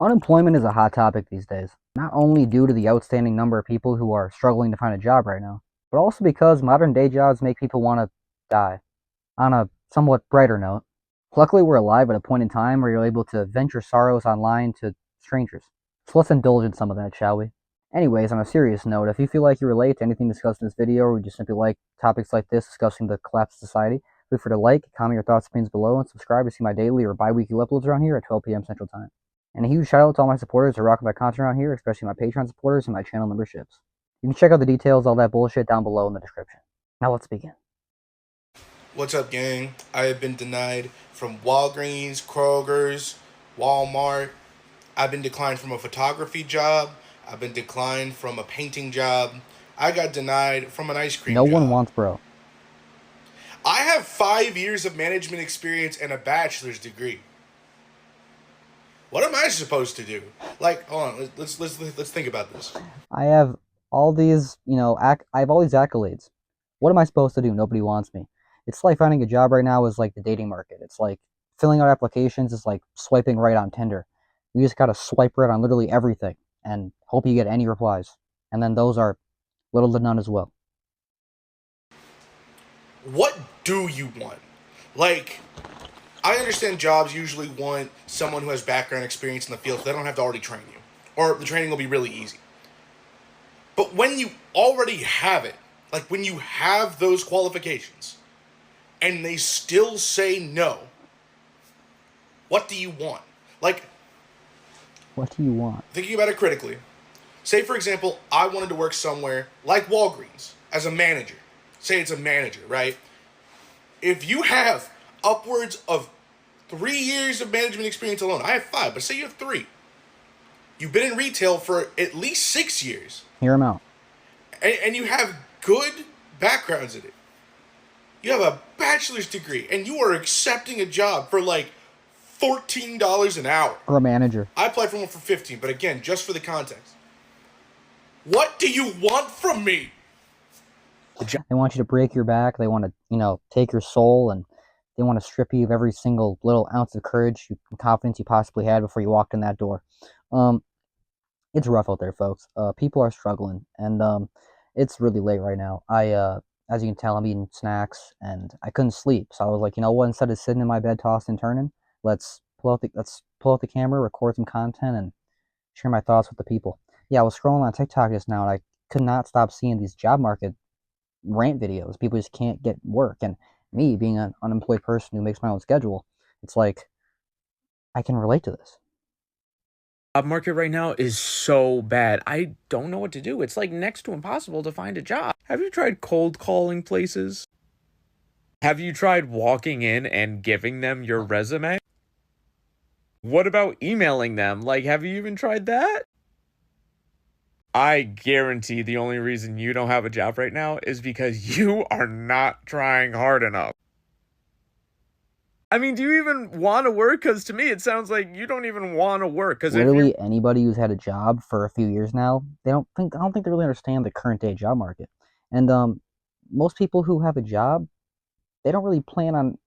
Unemployment is a hot topic these days, not only due to the outstanding number of people who are struggling to find a job right now, but also because modern day jobs make people want to die. On a somewhat brighter note, luckily we're alive at a point in time where you're able to vent your sorrows online to strangers. So let's indulge in some of that, shall we? Anyways, on a serious note, if you feel like you relate to anything discussed in this video, or you just simply like topics like this discussing the collapse of society, feel free to like, comment your thoughts and opinions below, and subscribe to see my daily or bi-weekly uploads around here at 12 p.m. Central Time. And a huge shout out to all my supporters who are rocking my content around here, especially my Patreon supporters and my channel memberships. You can check out the details, all that bullshit down below in the description. Now let's begin. What's up, gang? I have been denied from Walgreens, Kroger's, Walmart. I've been declined from a photography job. I've been declined from a painting job. I got denied from an ice cream No one job. wants bro. I have 5 years of management experience and a bachelor's degree. What am I supposed to do? Like, hold on, let's think about this. I have all these, I have all these accolades. What am I supposed to do? Nobody wants me. It's like finding a job right now is like the dating market. It's like filling out applications is like swiping right on Tinder. You just gotta swipe right on literally everything and hope you get any replies. And then those are little to none as well. What do you want? Like, I understand jobs usually want someone who has background experience in the field, so they don't have to already train you. Or the training will be really easy. But when you already have it, like when you have those qualifications, and they still say no, what do you want? Like, what do you want? Thinking about it critically, say for example, I wanted to work somewhere like Walgreens as a manager. Say it's a manager, right? If you have upwards of 3 years of management experience alone, I have 5, but say you have 3. You've been in retail for at least 6 years. Hear him out. And you have good backgrounds in it. You have a bachelor's degree, and you are accepting a job for like $14 an hour. Or a manager. I applied for one for 15, but again, just for the context. What do you want from me? They want you to break your back. They want to, take your soul, and they want to strip you of every single little ounce of courage and confidence you possibly had before you walked in that door. It's rough out there, folks. People are struggling, and it's really late right now. As you can tell, I'm eating snacks, and I couldn't sleep. So I was like, you know what? Instead of sitting in my bed, tossing and turning, let's pull out the camera, record some content, and share my thoughts with the people. Yeah, I was scrolling on TikTok just now, and I could not stop seeing these job market rant videos. People just can't get work, and me being an unemployed person who makes my own schedule, it's like I can relate to this. Job market right now is so bad. I don't know what to do. It's like next to impossible to find a job. Have you tried cold calling places? Have you tried walking in and giving them your resume? What about emailing them? Like, have you even tried that? I guarantee the only reason you don't have a job right now is because you are not trying hard enough. I mean, do you even want to work? Because to me, it sounds like you don't even want to work. Because literally anybody who's had a job for a few years now, I don't think they really understand the current day job market. And most people who have a job, they don't really plan on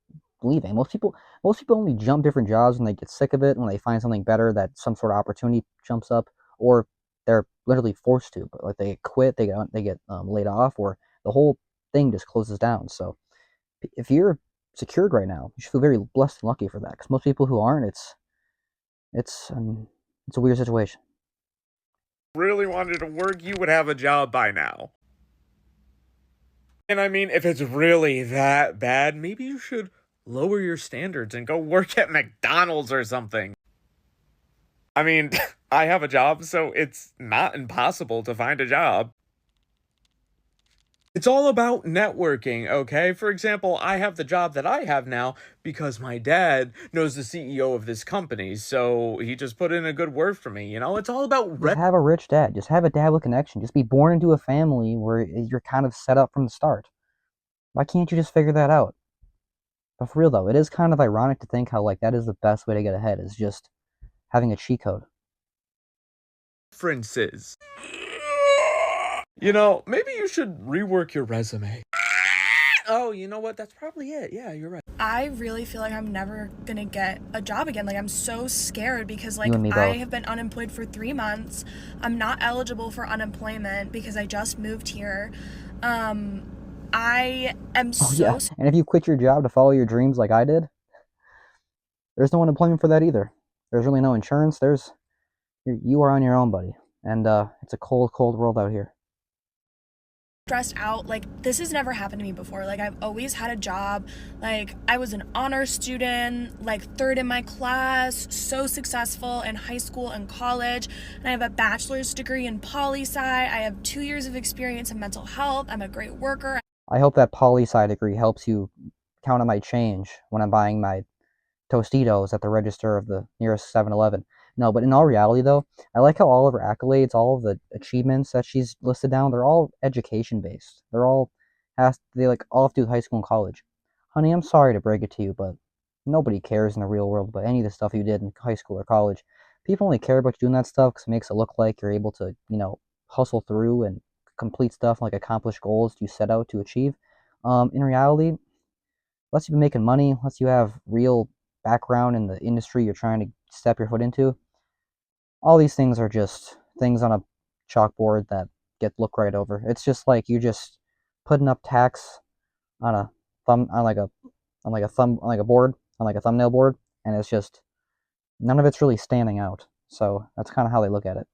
leaving. Most people only jump different jobs when they get sick of it, when they find something better, that some sort of opportunity jumps up, or they're literally forced to. But like they quit, they get laid off, or the whole thing just closes down. So if you're secured right now, you should feel very blessed and lucky for that. Because most people who aren't, it's a weird situation. Really wanted to work, you would have a job by now. And I mean, if it's really that bad, maybe you should lower your standards and go work at McDonald's or something. I mean, I have a job, so it's not impossible to find a job. It's all about networking, okay? For example, I have the job that I have now because my dad knows the CEO of this company, so he just put in a good word for me, It's all about... Just have a rich dad. Just have a dad with connection. Just be born into a family where you're kind of set up from the start. Why can't you just figure that out? But for real, though, it is kind of ironic to think how, like, that is the best way to get ahead, is just having a cheat code. Differences. Maybe you should rework your resume. Oh, you know what? That's probably it. Yeah, you're right. I really feel like I'm never gonna get a job again. Like, I'm so scared because, You like, and me I both. have been unemployed for 3 months. I'm not eligible for unemployment because I just moved here. I am Oh yeah, so and if you quit your job to follow your dreams like I did, there's no unemployment for that either. There's really no insurance. You are on your own, buddy, and it's a cold, cold world out here. stressed out. Like, this has never happened to me before. Like, I've always had a job. Like, I was an honor student, like third in my class, so successful in high school and college. And I have a bachelor's degree in poli-sci. I have 2 years of experience in mental health. I'm a great worker. I hope that poli-sci degree helps you count on my change when I'm buying my Tostitos at the register of the nearest 7-Eleven. No, but in all reality, though, I like how all of her accolades, all of the achievements that she's listed down, they're all education based. They like all have to do with high school and college. Honey, I'm sorry to break it to you, but nobody cares in the real world about any of the stuff you did in high school or college. People only care about you doing that stuff because it makes it look like you're able to, hustle through and complete stuff, like accomplish goals you set out to achieve. In reality, unless you've been making money, unless you have real background in the industry you're trying to step your foot into, all these things are just things on a chalkboard that get looked right over. It's just like you're just putting up tax on a thumb on like a board on like a thumbnail board, and it's just none of it's really standing out. So that's kind of how they look at it.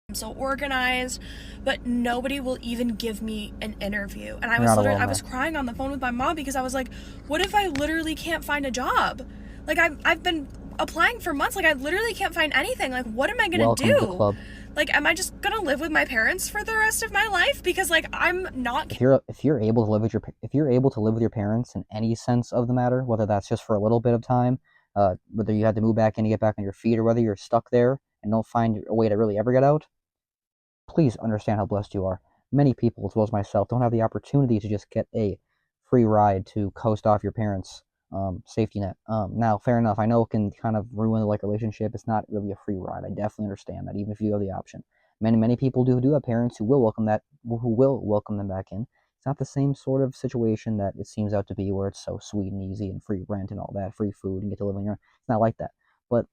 I'm so organized, but nobody will even give me an interview. And You're not I alone was there. crying on the phone with my mom because I was like, what if I literally can't find a job? Like, I've been applying for months. Like, I literally can't find anything. Like, what am I gonna Welcome to the do? club. Like, am I just gonna live with my parents for the rest of my life? Because, like, I'm not. If you're able to live with your parents in any sense of the matter, whether that's just for a little bit of time, whether you had to move back in to get back on your feet, or whether you're stuck there and don't find a way to really ever get out, please understand how blessed you are. Many people, as well as myself, don't have the opportunity to just get a free ride to coast off your parents' safety net. Now, fair enough. I know it can kind of ruin the like relationship. It's not really a free ride. I definitely understand that, even if you have the option. Many people do have parents who will welcome them back in. It's not the same sort of situation that it seems out to be, where it's so sweet and easy and free rent and all that, free food and get to live on your own. It's not like that. But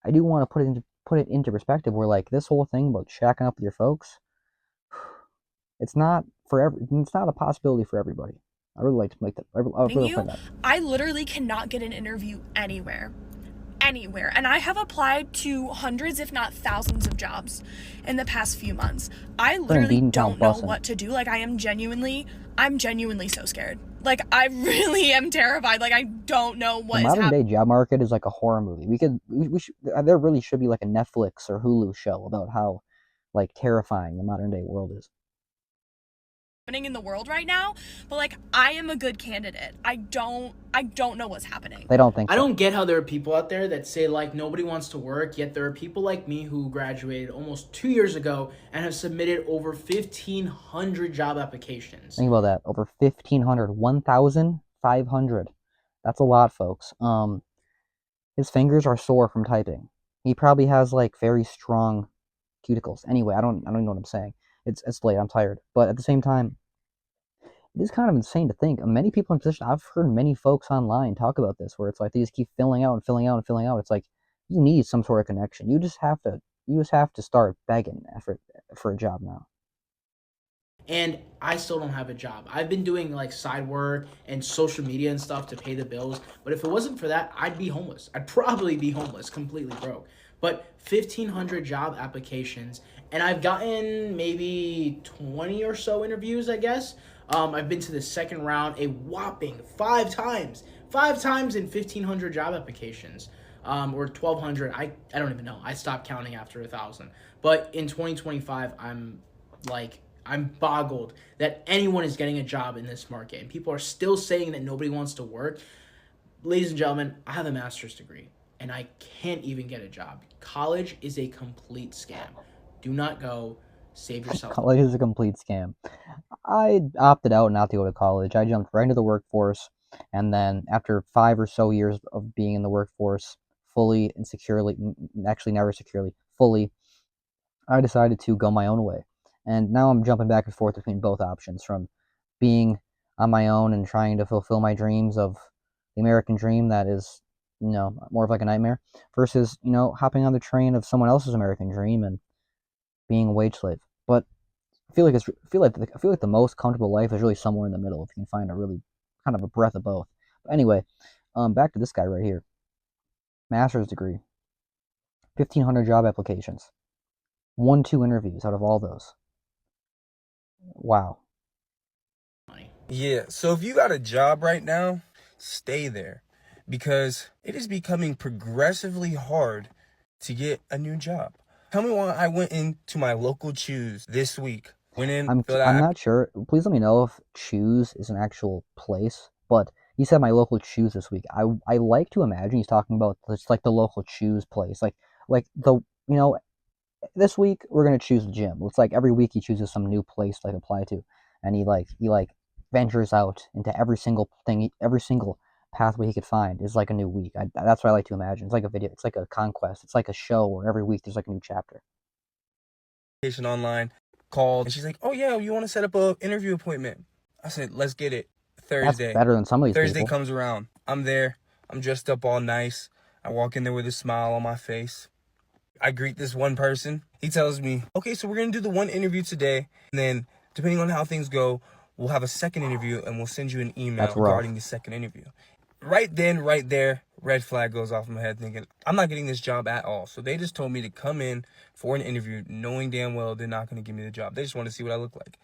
I do want to put it into perspective, where like this whole thing about shacking up with your folks, it's not a possibility for everybody. I really like to make that. I really You, like that. I literally cannot get an interview anywhere. Anywhere. And I have applied to hundreds, if not thousands, of jobs in the past few months. I We're in literally Beantown don't know bussin'. what to do. Like, I'm genuinely so scared. Like, I really am terrified. Like, I don't know The what is modern happening day job market is like a horror movie. We should there really should be like a Netflix or Hulu show about how like terrifying the modern day world is. in the world right now. But, like, I am a good candidate. I don't know what's happening. They don't think I so. don't get how there are people out there that say like nobody wants to work, yet there are people like me who graduated almost 2 years ago and have submitted over 1,500 job applications. Think about that. Over 1,500, 1,500. That's a lot, folks. His fingers are sore from typing. He probably has like very strong cuticles. Anyway, I don't even know what I'm saying. It's late. I'm tired. But at the same time, it is kind of insane to think. Many people in position. I've heard many folks online talk about this, where it's like they just keep filling out and filling out and filling out. It's like you need some sort of connection. You just have to start begging for a job now. And I still don't have a job. I've been doing like side work and social media and stuff to pay the bills, but if it wasn't for that, I'd be homeless. I'd probably be homeless, completely broke. But 1,500 job applications, and I've gotten maybe 20 or so interviews, I guess. I've been to the second round a whopping 5 times. 5 times in 1,500 job applications. Or 1,200. I don't even know. I stopped counting after 1,000. But in 2025, I'm boggled that anyone is getting a job in this market. And people are still saying that nobody wants to work. Ladies and gentlemen, I have a master's degree and I can't even get a job. College is a complete scam. Do not go. Save yourself. College is a complete scam. I opted out not to go to college. I jumped right into the workforce, and then after 5 or so years of being in the workforce, fully and securely, actually never securely, fully, I decided to go my own way. And now I'm jumping back and forth between both options, from being on my own and trying to fulfill my dreams of the American dream that is, more of like a nightmare, versus, hopping on the train of someone else's American dream and being a wage slave. But I feel like the most comfortable life is really somewhere in the middle if you can find a really kind of a breath of both. But anyway, back to this guy right here. Master's degree, 1,500 job applications, 2 interviews out of all those. Wow. Yeah, so if you got a job right now, stay there because it is becoming progressively hard to get a new job. Tell me why I went into my local Choose this week. Went in, filled I'm out. not sure. Please let me know if Choose is an actual place. But he said my local Choose this week. I like to imagine he's talking about just like the local Choose place, like the this week we're gonna choose the gym. It's like every week he chooses some new place to like apply to, and he ventures out into every single thing, every single pathway he could find is like a new week. That's what I like to imagine. It's like a video. It's like a conquest. It's like a show where every week there's like a new chapter. Online, called, and she's like, "Oh yeah, you want to set up a interview appointment?" I said, "Let's get it." That's Thursday. better than some of these Thursday people. comes around. I'm there. I'm dressed up all nice. I walk in there with a smile on my face. I greet this one person. He tells me, "Okay, so we're going to do the one interview today. And then, depending on how things go, we'll have a second interview and we'll send you an email That's rough. regarding the second interview." Right then, right there, red flag goes off in my head thinking, I'm not getting this job at all. So they just told me to come in for an interview knowing damn well they're not going to give me the job. They just want to see what I look like.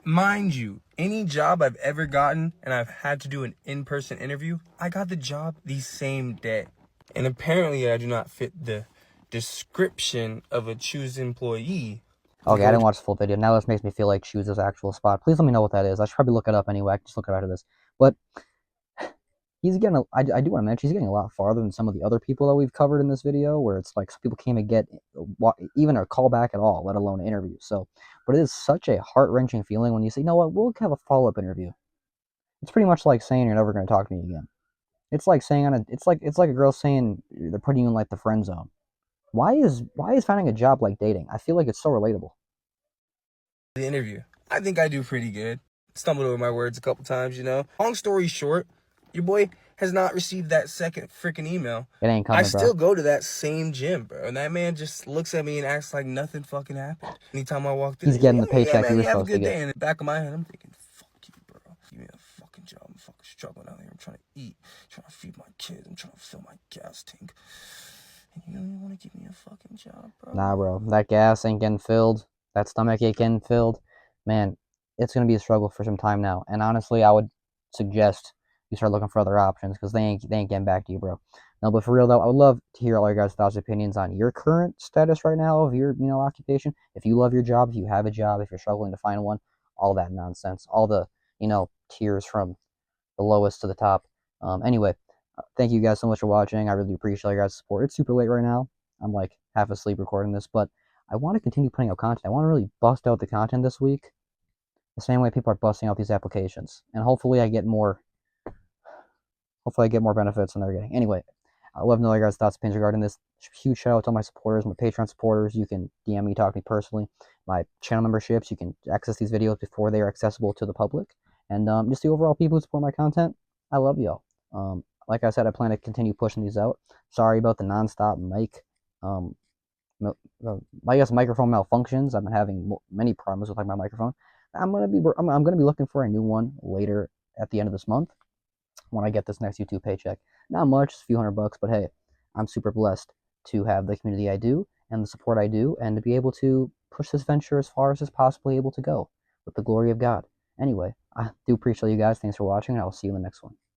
Mind you, any job I've ever gotten and I've had to do an in-person interview, I got the job the same day. And apparently I do not fit the description of a Choose employee. Okay, I didn't watch the full video. Now this makes me feel like Choose's actual spot. Please let me know what that is. I should probably look it up anyway. I can just look it after this. But he's getting I do want to mention he's getting a lot farther than some of the other people that we've covered in this video, where it's like some people can't even get even a call back at all, let alone an interview. So, but it is such a heart-wrenching feeling when you say, you know what, we'll have a follow-up interview. It's pretty much like saying you're never going to talk to me again. It's like saying it's like a girl saying they're putting you in like the friend zone. Why is finding a job like dating? I feel like it's so relatable. The interview. I think I do pretty good. Stumbled over my words a couple times, Long story short, your boy has not received that second freaking email. It ain't coming, I bro. still go to that same gym, bro. And that man just looks at me and acts like nothing fucking happened. Anytime I walk through, He's getting the paycheck man, he was you have a supposed to good day. get. In the back of my head, I'm thinking, fuck you, bro. Give me a fucking job. I'm fucking struggling out here. I'm trying to eat, trying to feed my kids. I'm trying to fill my gas tank. And you don't even want to give me a fucking job, bro. Nah, bro. That gas ain't getting filled. That stomach ain't getting filled. Man, it's going to be a struggle for some time now. And honestly, I would suggest you start looking for other options because they ain't getting back to you, bro. No, but for real, though, I would love to hear all your guys' thoughts and opinions on your current status right now of your, occupation. If you love your job, if you have a job, if you're struggling to find one, all that nonsense. All the, tiers from the lowest to the top. Anyway, thank you guys so much for watching. I really appreciate your guys' support. It's super late right now. I'm like half asleep recording this, but I want to continue putting out content. I want to really bust out the content this week, the same way people are busting out these applications, and hopefully I get more benefits than they're getting. Anyway, I love to know your guys' thoughts, opinions regarding this. Huge shout out to all my supporters, my Patreon supporters. You can DM me, talk to me personally. My channel memberships, you can access these videos before they are accessible to the public. And just the overall people who support my content, I love y'all. Like I said, I plan to continue pushing these out. Sorry about the nonstop mic. I guess microphone malfunctions. I've been having many problems with like my microphone. I'm gonna be looking for a new one later at the end of this month when I get this next YouTube paycheck. Not much, just a few $100, but hey, I'm super blessed to have the community I do and the support I do, and to be able to push this venture as far as it's possibly able to go with the glory of God. Anyway, I do appreciate you guys. Thanks for watching, and I will see you in the next one.